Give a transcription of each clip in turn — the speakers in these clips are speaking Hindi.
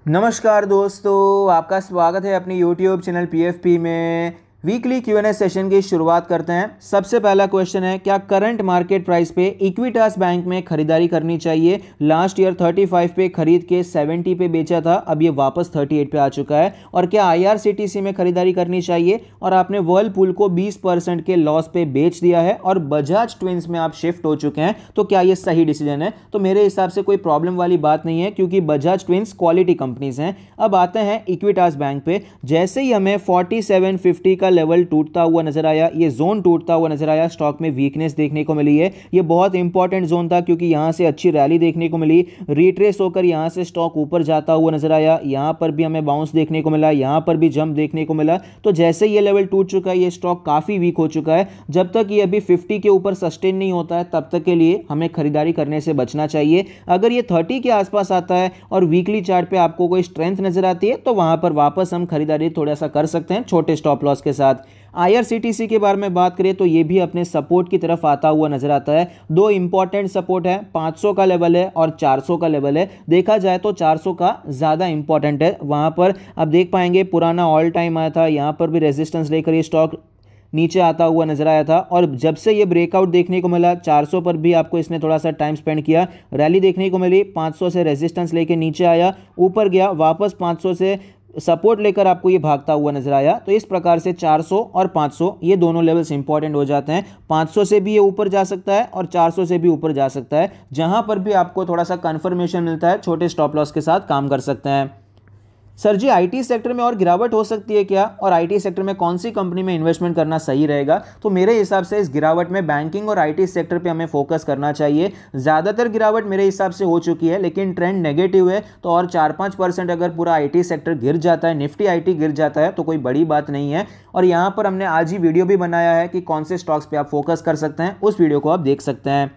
नमस्कार दोस्तों, आपका स्वागत है अपनी YouTube चैनल PFP में। वीकली Q&A सेशन की शुरुआत करते हैं। सबसे पहला क्वेश्चन है, क्या करंट मार्केट प्राइस पे इक्विटास बैंक में खरीदारी करनी चाहिए? लास्ट ईयर 35 पे खरीद के 70 पे बेचा था, अब ये वापस 38 पे आ चुका है। और क्या IRCTC में खरीदारी करनी चाहिए? और आपने वर्लपूल को 20% के लॉस पे बेच दिया है और बजाज ट्विंस में आप शिफ्ट हो चुके हैं, तो क्या ये सही डिसीजन है? तो मेरे हिसाब से कोई प्रॉब्लम वाली बात नहीं है, क्योंकि बजाज ट्विंस क्वालिटी कंपनीज हैं। अब आते हैं इक्विटास बैंक पे। जैसे ही हमें 4750 का लेवल टूटता हुआ नजर आया, ये जोन टूटता हुआ नजर आया, स्टॉक में वीकनेस देखने को मिली है। ये बहुत इंपॉर्टेंट जोन था, क्योंकि यहां से अच्छी रैली देखने को मिली। रिट्रेस होकर यहां से स्टॉक ऊपर जाता हुआ नजर आया। यहां पर भी हमें बाउंस देखने को मिला, यहां पर भी जंप देखने को मिला। तो जैसे ये लेवल टूट चुका है, ये स्टॉक काफी वीक हो चुका है। जब तक ये अभी 50 के ऊपर सस्टेन नहीं होता है, तब तक के लिए हमें खरीदारी करने से बचना चाहिए। अगर ये 30 के आसपास आता है और वीकली चार्ट पे आपको कोई स्ट्रेंथ नजर आती है, तो वहां पर वापस हम खरीदारी थोड़ा सा कर सकते हैं छोटे स्टॉप लॉस के साथ। IRCTC के बारे में बात करें तो ये भी अपने सपोर्ट की तरफ आता हुआ नजर आता है। दो इंपॉर्टेंट सपोर्ट है, 500 का लेवल है और 400 का लेवल है। देखा जाए तो 400 का ज़्यादा इंपॉर्टेंट है। वहां पर आप देख पाएंगे पुराना ऑल टाइम आया था, यहां पर भी रेजिस्टेंस लेकर ये स्टॉक नीचे आता हुआ नजर आया था। और जब से ये ब्रेकआउट देखने को मिला, 400 पर भी आपको इसने थोड़ा सा टाइम स्पेंड किया, रैली देखने को मिली, 500 से रेजिस्टेंस लेके नीचे आया, ऊपर गया, वापस 500 से सपोर्ट लेकर आपको ये भागता हुआ नजर आया। तो इस प्रकार से 400 और 500 ये दोनों लेवल्स इंपॉर्टेंट हो जाते हैं। 500 से भी ये ऊपर जा सकता है और 400 से भी ऊपर जा सकता है। जहां पर भी आपको थोड़ा सा कंफर्मेशन मिलता है, छोटे स्टॉप लॉस के साथ काम कर सकते हैं। सर जी, आईटी सेक्टर में और गिरावट हो सकती है क्या? और आईटी सेक्टर में कौन सी कंपनी में इन्वेस्टमेंट करना सही रहेगा? तो मेरे हिसाब से इस गिरावट में बैंकिंग और आईटी सेक्टर पे हमें फोकस करना चाहिए। ज़्यादातर गिरावट मेरे हिसाब से हो चुकी है, लेकिन ट्रेंड नेगेटिव है। तो और 4-5% अगर पूरा आईटी सेक्टर गिर जाता है, निफ्टी आईटी गिर जाता है, तो कोई बड़ी बात नहीं है। और यहाँ पर हमने आज ही वीडियो भी बनाया है कि कौन से स्टॉक्स पर आप फोकस कर सकते हैं, उस वीडियो को आप देख सकते हैं।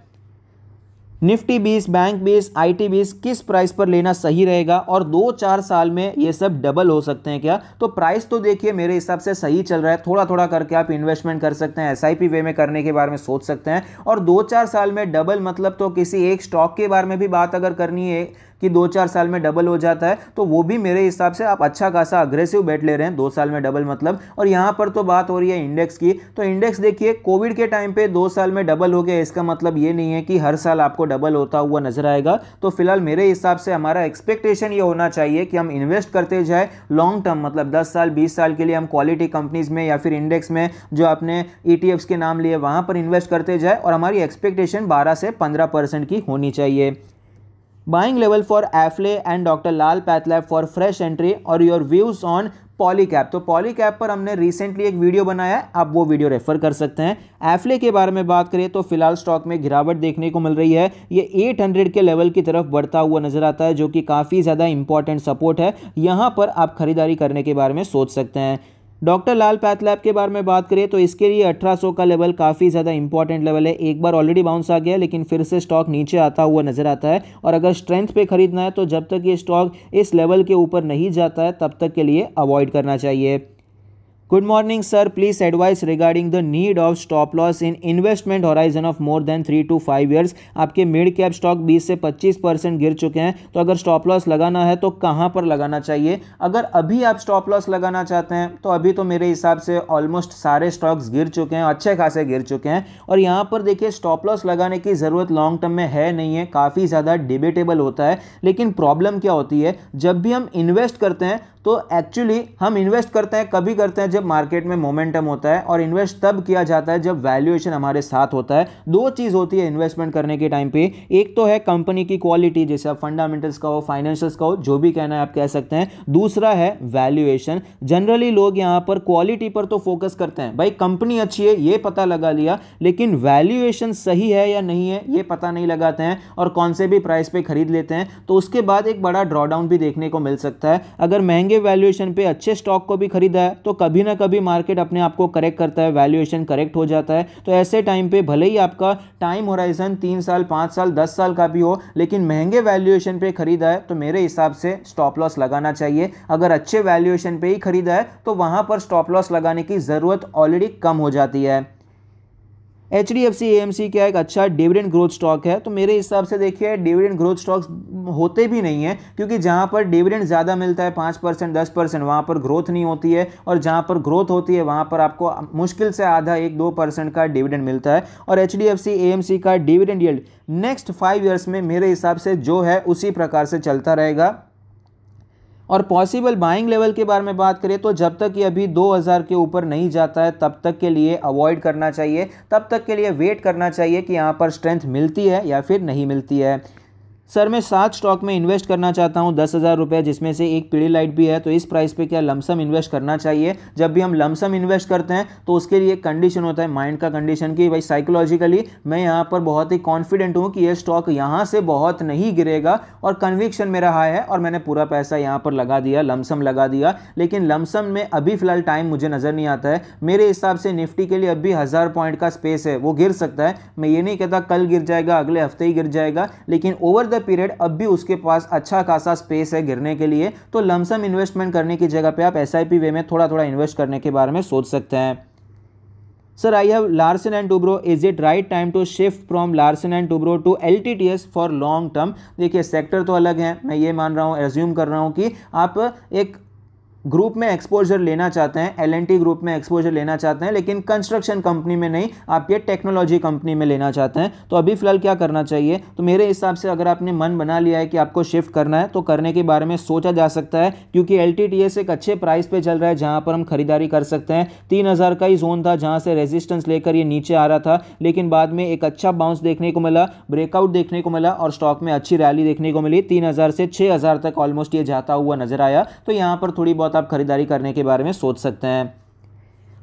निफ्टी 20, बैंक 20, आईटी 20 किस प्राइस पर लेना सही रहेगा? और 2-4 साल में ये सब डबल हो सकते हैं क्या? तो प्राइस तो देखिए मेरे हिसाब से सही चल रहा है, थोड़ा थोड़ा करके आप इन्वेस्टमेंट कर सकते हैं, एसआईपी वे में करने के बारे में सोच सकते हैं। और 2-4 साल में डबल मतलब तो किसी एक स्टॉक के बारे में भी बात अगर करनी है कि 2-4 साल में डबल हो जाता है, तो वो भी मेरे हिसाब से आप अच्छा खासा अग्रेसिव बेट ले रहे हैं, 2 साल में डबल मतलब। और यहाँ पर तो बात हो रही है इंडेक्स की, तो इंडेक्स देखिए कोविड के टाइम पे 2 साल में डबल हो गया, इसका मतलब ये नहीं है कि हर साल आपको डबल होता हुआ नजर आएगा। तो फिलहाल मेरे हिसाब से हमारा एक्सपेक्टेशन ये होना चाहिए कि हम इन्वेस्ट करते जाए लॉन्ग टर्म, मतलब 10 साल 20 साल के लिए हम क्वालिटी कंपनीज में या फिर इंडेक्स में जो आपने ETFs के नाम लिए वहां पर इन्वेस्ट करते जाए, और हमारी एक्सपेक्टेशन 12 से 15% की होनी चाहिए। Buying level for Affle and doctor Lal PathLab for fresh entry और योर व्यूज ऑन पॉलीकैप। तो पॉलीकैप पर हमने रिसेंटली एक वीडियो बनाया है, आप वो वीडियो रेफर कर सकते हैं। एफले के बारे में बात करें तो फिलहाल स्टॉक में गिरावट देखने को मिल रही है। ये 800 के लेवल की तरफ बढ़ता हुआ नजर आता है, जो कि काफ़ी ज़्यादा इंपॉर्टेंट सपोर्ट है। यहाँ पर आप खरीदारी करने के बारे में सोच सकते हैं। डॉक्टर लाल पैथलैब के बारे में बात करें तो इसके लिए 1800 का लेवल काफ़ी ज़्यादा इंपॉर्टेंट लेवल है। एक बार ऑलरेडी बाउंस आ गया, लेकिन फिर से स्टॉक नीचे आता हुआ नजर आता है। और अगर स्ट्रेंथ पे खरीदना है तो जब तक ये स्टॉक इस लेवल के ऊपर नहीं जाता है, तब तक के लिए अवॉइड करना चाहिए। Good morning sir, please advice regarding the need of stop loss in investment horizon of more than 3 to 5 years. आपके मिड कैप स्टॉक 20 से 25% गिर चुके हैं, तो अगर स्टॉप लॉस लगाना है तो कहां पर लगाना चाहिए? अगर अभी आप स्टॉप लॉस लगाना चाहते हैं तो अभी तो मेरे हिसाब से ऑलमोस्ट सारे स्टॉक्स गिर चुके हैं, अच्छे खासे गिर चुके हैं। और यहां पर देखिए स्टॉप लॉस लगाने की ज़रूरत लॉन्ग टर्म में है नहीं है, काफ़ी ज़्यादा डिबेटेबल होता है। लेकिन प्रॉब्लम क्या होती है, जब भी हम इन्वेस्ट करते हैं तो एक्चुअली हम इन्वेस्ट करते हैं कभी करते हैं जब मार्केट में मोमेंटम होता है, और इन्वेस्ट तब किया जाता है जब वैल्यूएशन हमारे साथ होता है। दो चीज़ होती है इन्वेस्टमेंट करने के टाइम पे, एक तो है कंपनी की क्वालिटी, जैसे आप फंडामेंटल्स का हो, फाइनेंशियल्स का हो, जो भी कहना है आप कह सकते हैं। दूसरा है वैल्यूएशन। जनरली लोग यहाँ पर क्वालिटी पर तो फोकस करते हैं, भाई कंपनी अच्छी है ये पता लगा लिया, लेकिन वैल्यूएशन सही है या नहीं है ये पता नहीं लगाते हैं, और कौन से भी प्राइस पे खरीद लेते हैं। तो उसके बाद एक बड़ा ड्रॉडाउन भी देखने को मिल सकता है। अगर महंगे वैल्यूएशन पे अच्छे स्टॉक को भी खरीदा है तो कभी ना कभी मार्केट अपने आप को करेक्ट करता है, वैल्यूएशन करेक्ट हो जाता है। तो ऐसे टाइम पे भले ही आपका टाइम होराइजन 3 साल 5 साल 10 साल का भी हो, लेकिन महंगे वैल्यूएशन पे खरीदा है तो मेरे हिसाब से स्टॉप लॉस लगाना चाहिए। अगर अच्छे वैल्यूएशन पे ही खरीदा है तो वहां पर स्टॉप लॉस लगाने की जरूरत ऑलरेडी कम हो जाती है। HDFC AMC क्या एक अच्छा डिविडेंड ग्रोथ स्टॉक है, तो मेरे हिसाब से देखिए डिविडेंड ग्रोथ स्टॉक्स होते भी नहीं है, क्योंकि जहां पर डिविडेंड ज़्यादा मिलता है 5% 10%, वहां पर ग्रोथ नहीं होती है, और जहां पर ग्रोथ होती है वहां पर आपको मुश्किल से आधा 1-2% का डिविडेंड मिलता है। और HDFC AMC का डिविडेंड यील्ड नेक्स्ट 5 ईयर्स में मेरे हिसाब से जो है उसी प्रकार से चलता रहेगा। और पॉसिबल बाइंग लेवल के बारे में बात करें तो जब तक ये अभी 2000 के ऊपर नहीं जाता है तब तक के लिए अवॉइड करना चाहिए, तब तक के लिए वेट करना चाहिए कि यहाँ पर स्ट्रेंथ मिलती है या फिर नहीं मिलती है। सर मैं 7 स्टॉक में इन्वेस्ट करना चाहता हूँ 10,000 रुपये, जिसमें से एक पीडीलाइट भी है, तो इस प्राइस पे क्या लमसम इन्वेस्ट करना चाहिए? जब भी हम लमसम इन्वेस्ट करते हैं तो उसके लिए एक कंडीशन होता है माइंड का कंडीशन कि भाई साइकोलॉजिकली मैं यहाँ पर बहुत ही कॉन्फिडेंट हूँ कि ये स्टॉक यहाँ से बहुत नहीं गिरेगा, और कन्विक्शन मेरा हाई है और मैंने पूरा पैसा यहाँ पर लगा दिया, लमसम लगा दिया। लेकिन लमसम में अभी फिलहाल टाइम मुझे नज़र नहीं आता है। मेरे हिसाब से निफ्टी के लिए अभी 1000 पॉइंट का स्पेस है, वो गिर सकता है। मैं ये नहीं कहता कल गिर जाएगा, अगले हफ्ते ही गिर जाएगा, लेकिन ओवर द पीरियड अब भी उसके पास अच्छा खासा स्पेस है गिरने के लिए। तो लमसम इन्वेस्टमेंट करने की जगह पे आप एसआईपी वे में थोड़ा थोड़ा इन्वेस्ट करने के बारे में सोच सकते हैं। Sir I have Larsen and Toubro, is it right time to shift from Larsen and Toubro to LTTS for long term? देखिए सेक्टर तो अलग है, मैं ये मान रहा हूँ, एज्यूम कर रहा हूँ कि आप एक ग्रुप में एक्सपोजर लेना चाहते हैं, L&T ग्रुप में एक्सपोजर लेना चाहते हैं, लेकिन कंस्ट्रक्शन कंपनी में नहीं, आप ये टेक्नोलॉजी कंपनी में लेना चाहते हैं। तो अभी फिलहाल क्या करना चाहिए? तो मेरे हिसाब से अगर आपने मन बना लिया है कि आपको शिफ्ट करना है तो करने के बारे में सोचा जा सकता है, क्योंकि LTTS एक अच्छे प्राइस पे चल रहा है जहां पर हम खरीदारी कर सकते हैं। 3000 का ही जोन था जहां से रेजिस्टेंस लेकर ये नीचे आ रहा था, लेकिन बाद में एक अच्छा बाउंस देखने को मिला, ब्रेकआउट देखने को मिला और स्टॉक में अच्छी रैली देखने को मिली। 3000 से 6000 तक ऑलमोस्ट ये जाता हुआ नजर आया। तो यहां पर थोड़ी बहुत आप खरीदारी करने के बारे में सोच सकते हैं।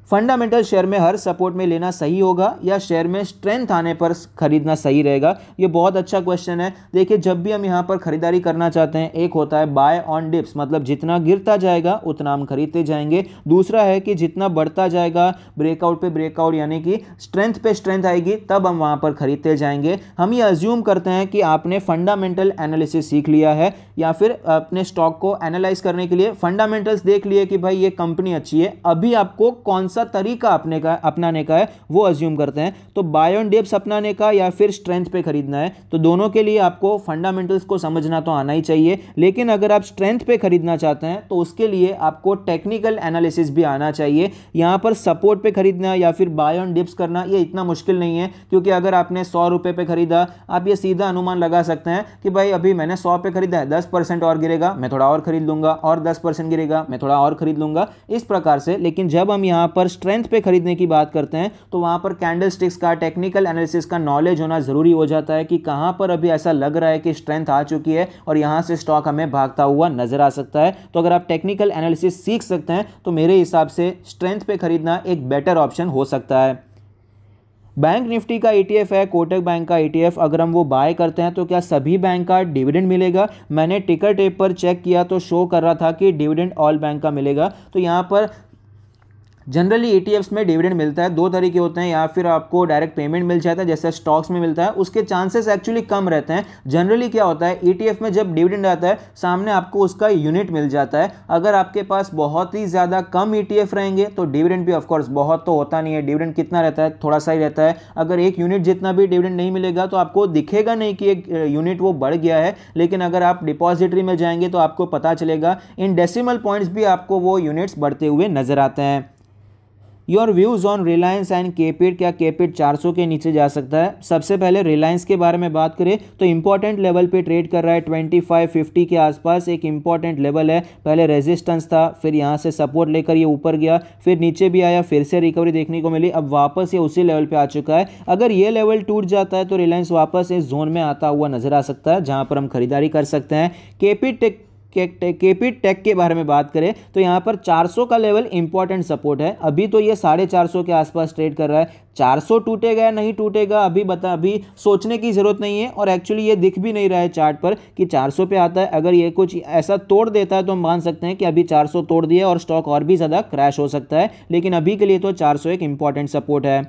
फंडामेंटल शेयर में हर सपोर्ट में लेना सही होगा या शेयर में स्ट्रेंथ आने पर खरीदना सही रहेगा? ये बहुत अच्छा क्वेश्चन है। देखिए जब भी हम यहाँ पर खरीदारी करना चाहते हैं, एक होता है बाय ऑन डिप्स, मतलब जितना गिरता जाएगा उतना हम खरीदते जाएंगे। दूसरा है कि जितना बढ़ता जाएगा ब्रेकआउट पे ब्रेकआउट, यानी कि स्ट्रेंथ पे स्ट्रेंथ आएगी तब हम वहाँ पर खरीदते जाएंगे। हम ये अज्यूम करते हैं कि आपने फंडामेंटल एनालिसिस सीख लिया है, या फिर अपने स्टॉक को एनालाइज करने के लिए फंडामेंटल्स देख लिए कि भाई ये कंपनी अच्छी है, अभी आपको कौन सा तरीका अपनाने का है वो अज्यूम करते हैं। तो बाय ऑन डिप्स अपनाने का या फिर स्ट्रेंथ पे खरीदना है, तो दोनों के लिए आपको फंडामेंटल्स को समझना तो आना ही चाहिए। लेकिन अगर आप स्ट्रेंथ पे खरीदना चाहते हैं तो उसके लिए आपको टेक्निकल एनालिसिस भी आना चाहिए। यहां पर सपोर्ट पे खरीदना या फिर बाय ऑन डिप्स करना ये इतना मुश्किल नहीं है, क्योंकि अगर आपने 100 रुपए पे खरीदा, आप ये सीधा अनुमान लगा सकते हैं कि भाई अभी मैंने 100 पे खरीदा है, 10% और गिरेगा मैं थोड़ा और खरीद लूंगा, और 10% गिरेगा मैं थोड़ा और खरीद लूंगा, इस प्रकार से। लेकिन जब हम यहां पर स्ट्रेंथ पे खरीदने की बात करते हैं तो वहां पर कैंडलस्टिक्स का, टेक्निकल एनालिसिस का नॉलेज होना जरूरी हो जाता है कि कहां पर अभी ऐसा लग रहा है कि स्ट्रेंथ आ चुकी है और यहां से स्टॉक हमें भागता हुआ नजर आ सकता है। तो अगर आप टेक्निकल एनालिसिस सीख सकते हैं तो मेरे हिसाब से स्ट्रेंथ पे खरीदना एक बेटर ऑप्शन हो सकता है। बैंक निफ्टी का ETF है, कोटक बैंक का ETF, अगर हम वो बाय करते हैं तो क्या सभी बैंक का डिविडेंड मिलेगा? मैंने टिकर टेप पर चेक किया तो शो कर रहा था कि डिविडेंड ऑल बैंक का मिलेगा। तो यहाँ पर जनरली ETFs में डिविडेंड मिलता है, 2 तरीके होते हैं, या फिर आपको डायरेक्ट पेमेंट मिल जाता है जैसे स्टॉक्स में मिलता है, उसके चांसेस एक्चुअली कम रहते हैं। जनरली क्या होता है ETF में जब डिविडेंड आता है सामने आपको उसका यूनिट मिल जाता है। अगर आपके पास बहुत ही ज़्यादा कम ETF रहेंगे तो डिविडेंड भी ऑफकोर्स बहुत तो होता नहीं है, डिविडेंड कितना रहता है, थोड़ा सा ही रहता है। अगर एक यूनिट जितना भी डिविडेंड नहीं मिलेगा तो आपको दिखेगा नहीं कि एक यूनिट वो बढ़ गया है, लेकिन अगर आप डिपॉजिटरी में जाएंगे तो आपको पता चलेगा, इन डेसिमल पॉइंट्स भी आपको वो यूनिट्स बढ़ते हुए नजर आते हैं। Your views on Reliance and KPIT, क्या केपिट 400 के नीचे जा सकता है? सबसे पहले रिलायंस के बारे में बात करें तो इंपॉर्टेंट लेवल पे ट्रेड कर रहा है, 2550 के आसपास एक इंपॉर्टेंट लेवल है। पहले रेजिस्टेंस था, फिर यहाँ से सपोर्ट लेकर ये ऊपर गया, फिर नीचे भी आया, फिर से रिकवरी देखने को मिली, अब वापस ये उसी लेवल पे आ चुका है। अगर ये लेवल टूट जाता है तो रिलायंस वापस इस जोन में आता हुआ नजर आ सकता है जहाँ पर हम खरीदारी कर सकते हैं। केपिट टेक के बारे में बात करें तो यहाँ पर 400 का लेवल इंपॉर्टेंट सपोर्ट है। अभी तो ये 450 के आसपास ट्रेड कर रहा है। 400 टूटेगा या नहीं टूटेगा अभी सोचने की जरूरत नहीं है, और एक्चुअली ये दिख भी नहीं रहा है चार्ट पर कि 400 पे आता है। अगर ये कुछ ऐसा तोड़ देता है तो हम मान सकते हैं कि अभी 400 तोड़ दिया और स्टॉक और भी ज़्यादा क्रैश हो सकता है, लेकिन अभी के लिए तो 400 एक इंपॉर्टेंट सपोर्ट है।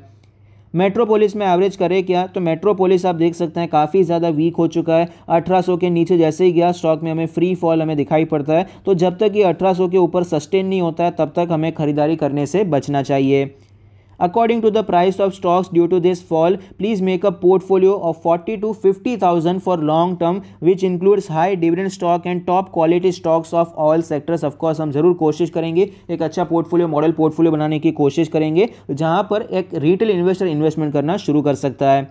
मेट्रोपोलिस में एवरेज करे क्या? तो मेट्रोपोलिस आप देख सकते हैं काफ़ी ज़्यादा वीक हो चुका है। 1800 के नीचे जैसे ही गया स्टॉक में हमें फ्री फॉल हमें दिखाई पड़ता है। तो जब तक ये 1800 के ऊपर सस्टेन नहीं होता है तब तक हमें खरीदारी करने से बचना चाहिए। According to the price of stocks due to this fall, please make a portfolio of 40 to 50,000 for long term, which includes high dividend stock and top quality stocks of all sectors. Of course हम जरूर कोशिश करेंगे एक अच्छा पोर्टफोलियो मॉडल पोर्टफोलियो बनाने की कोशिश करेंगे जहां पर एक रिटेल इन्वेस्टर इन्वेस्टमेंट करना शुरू कर सकता है।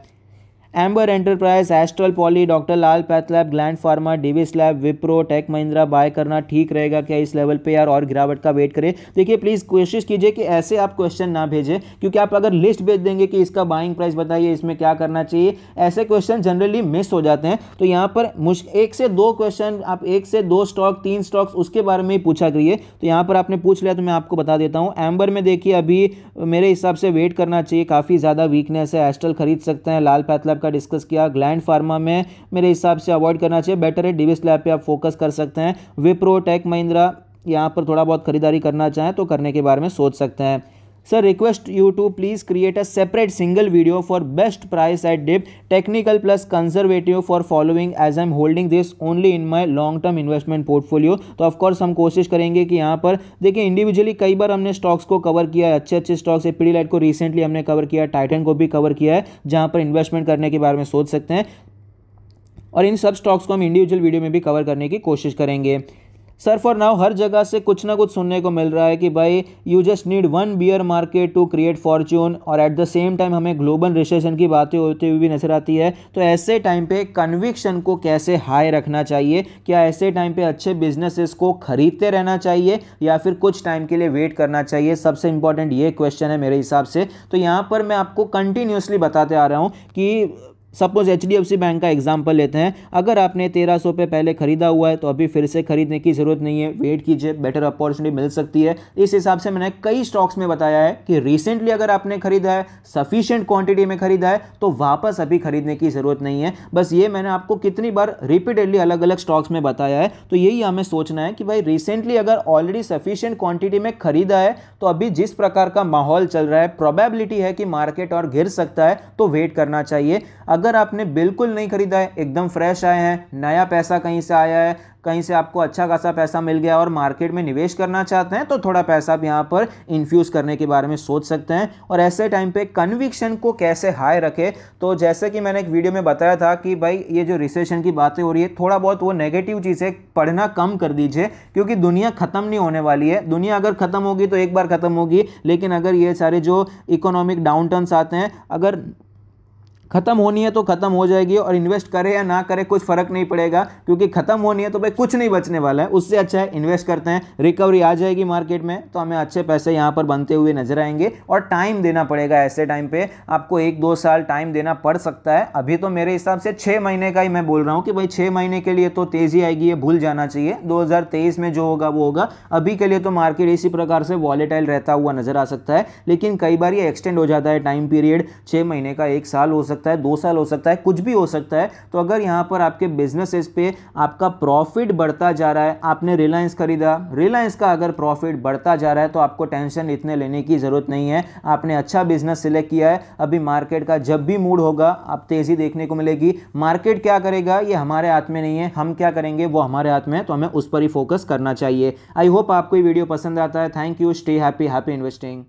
एम्बर एंटरप्राइज, एस्ट्रल पॉली, डॉक्टर लाल पैथलैब, ग्लैंड फार्मा, डिविस लैब, विप्रो, टेक महिंद्रा बाय करना ठीक रहेगा क्या इस लेवल पे यार, और गिरावट का वेट करें? देखिए प्लीज़ कोशिश कीजिए कि ऐसे आप क्वेश्चन ना भेजें, क्योंकि आप अगर लिस्ट भेज देंगे कि इसका बाइंग प्राइस बताइए, इसमें क्या करना चाहिए, ऐसे क्वेश्चन जनरली मिस हो जाते हैं। तो यहाँ पर एक से दो क्वेश्चन, आप एक से दो स्टॉक, तीन स्टॉक्स उसके बारे में ही पूछा करिए। तो यहाँ पर आपने पूछ लिया तो मैं आपको बता देता हूँ। एम्बर में देखिए अभी मेरे हिसाब से वेट करना चाहिए, काफ़ी ज़्यादा वीकनेस है। एस्ट्रल खरीद सकते हैं, लाल पैथलैब का डिस्कस किया। ग्लैंड फार्मा में मेरे हिसाब से अवॉइड करना चाहिए, बेटर है डिविस लैब पे आप फोकस कर सकते हैं। विप्रो, टेक महिंद्रा यहाँ पर थोड़ा बहुत खरीदारी करना चाहें तो करने के बारे में सोच सकते हैं। Sir request you to please create a separate single video for best price at dip, technical plus conservative for following as I am holding this only in my long term investment portfolio. तो ऑफकोर्स हम कोशिश करेंगे कि यहाँ पर देखिए इंडिविजुअली कई बार हमने स्टॉक्स को कवर किया है, अच्छे अच्छे स्टॉक्स है। पीडीलाइट को रिसेंटली हमने कवर किया है, टाइटन को भी कवर किया है, जहाँ पर इन्वेस्टमेंट करने के बारे में सोच सकते हैं, और इन सब स्टॉक्स को हम इंडिविजुअल वीडियो में भी कवर करने की कोशिश करेंगे। सर फॉर नाउ हर जगह से कुछ ना कुछ सुनने को मिल रहा है कि भाई you just need one bear market to create fortune, और एट द सेम टाइम हमें ग्लोबल रिसेशन की बातें होती हुई भी नजर आती है। तो ऐसे टाइम पे कन्विक्शन को कैसे हाई रखना चाहिए? क्या ऐसे टाइम पे अच्छे बिजनेसेस को खरीदते रहना चाहिए या फिर कुछ टाइम के लिए वेट करना चाहिए? सबसे इंपॉर्टेंट ये क्वेश्चन है मेरे हिसाब से। तो यहाँ पर मैं आपको कंटिन्यूसली बताते आ रहा हूँ कि सपोज HDFC बैंक का एग्जांपल लेते हैं, अगर आपने 1300 पे पहले खरीदा हुआ है तो अभी फिर से खरीदने की ज़रूरत नहीं है, वेट कीजिए, बेटर अपॉर्चुनिटी मिल सकती है। इस हिसाब से मैंने कई स्टॉक्स में बताया है कि रिसेंटली अगर आपने खरीदा है, सफिशिएंट क्वांटिटी में खरीदा है, तो वापस अभी खरीदने की ज़रूरत नहीं है। बस ये मैंने आपको कितनी बार रिपीटेडली अलग अलग स्टॉक्स में बताया है। तो यही हमें सोचना है कि भाई रिसेंटली अगर ऑलरेडी सफिशिएंट क्वांटिटी में खरीदा है तो अभी जिस प्रकार का माहौल चल रहा है, प्रोबेबिलिटी है कि मार्केट और गिर सकता है, तो वेट करना चाहिए। अगर आपने बिल्कुल नहीं खरीदा है, एकदम फ्रेश आए हैं, नया पैसा कहीं से आया है, कहीं से आपको अच्छा खासा पैसा मिल गया और मार्केट में निवेश करना चाहते हैं, तो थोड़ा पैसा आप यहाँ पर इन्फ्यूज करने के बारे में सोच सकते हैं। और ऐसे टाइम पे कन्विक्शन को कैसे हाई रखें? तो जैसे कि मैंने एक वीडियो में बताया था कि भाई ये जो रिसेशन की बातें हो रही है, थोड़ा बहुत वो नेगेटिव चीज़ें पढ़ना कम कर दीजिए, क्योंकि दुनिया खत्म नहीं होने वाली है। दुनिया अगर खत्म होगी तो एक बार खत्म होगी, लेकिन अगर ये सारे जो इकोनॉमिक डाउनटर्न्स आते हैं, अगर खत्म होनी है तो खत्म हो जाएगी, और इन्वेस्ट करे या ना करे कुछ फर्क नहीं पड़ेगा, क्योंकि खत्म होनी है तो भाई कुछ नहीं बचने वाला है। उससे अच्छा है इन्वेस्ट करते हैं, रिकवरी आ जाएगी मार्केट में तो हमें अच्छे पैसे यहाँ पर बनते हुए नजर आएंगे। और टाइम देना पड़ेगा, ऐसे टाइम पे आपको 1-2 साल टाइम देना पड़ सकता है। अभी तो मेरे हिसाब से 6 महीने का ही मैं बोल रहा हूँ कि भाई 6 महीने के लिए तो तेजी आएगी, ये भूल जाना चाहिए। 2023 में जो होगा वो होगा। अभी के लिए तो मार्केट इसी प्रकार से वॉलेटाइल रहता हुआ नजर आ सकता है, लेकिन कई बार ये एक्सटेंड हो जाता है टाइम पीरियड, 6 महीने का, 1 साल हो सकता है, 2 साल हो सकता है, कुछ भी हो सकता है। तो अगर यहां पर आपके बिजनेसेस पे आपका प्रॉफिट बढ़ता जा रहा है, आपने रिलायंस खरीदा, रिलायंस का अगर प्रॉफिट बढ़ता जा रहा है तो आपको टेंशन इतने लेने की जरूरत नहीं है। आपने अच्छा बिजनेस सिलेक्ट किया है। अभी मार्केट का जब भी मूड होगा आप तेजी देखने को मिलेगी। मार्केट क्या करेगा ये हमारे हाथ में नहीं है, हम क्या करेंगे वो हमारे हाथ में है, तो हमें उस पर ही फोकस करना चाहिए। आई होप आपको ये वीडियो पसंद आता है। Thank you, stay happy, happy investing.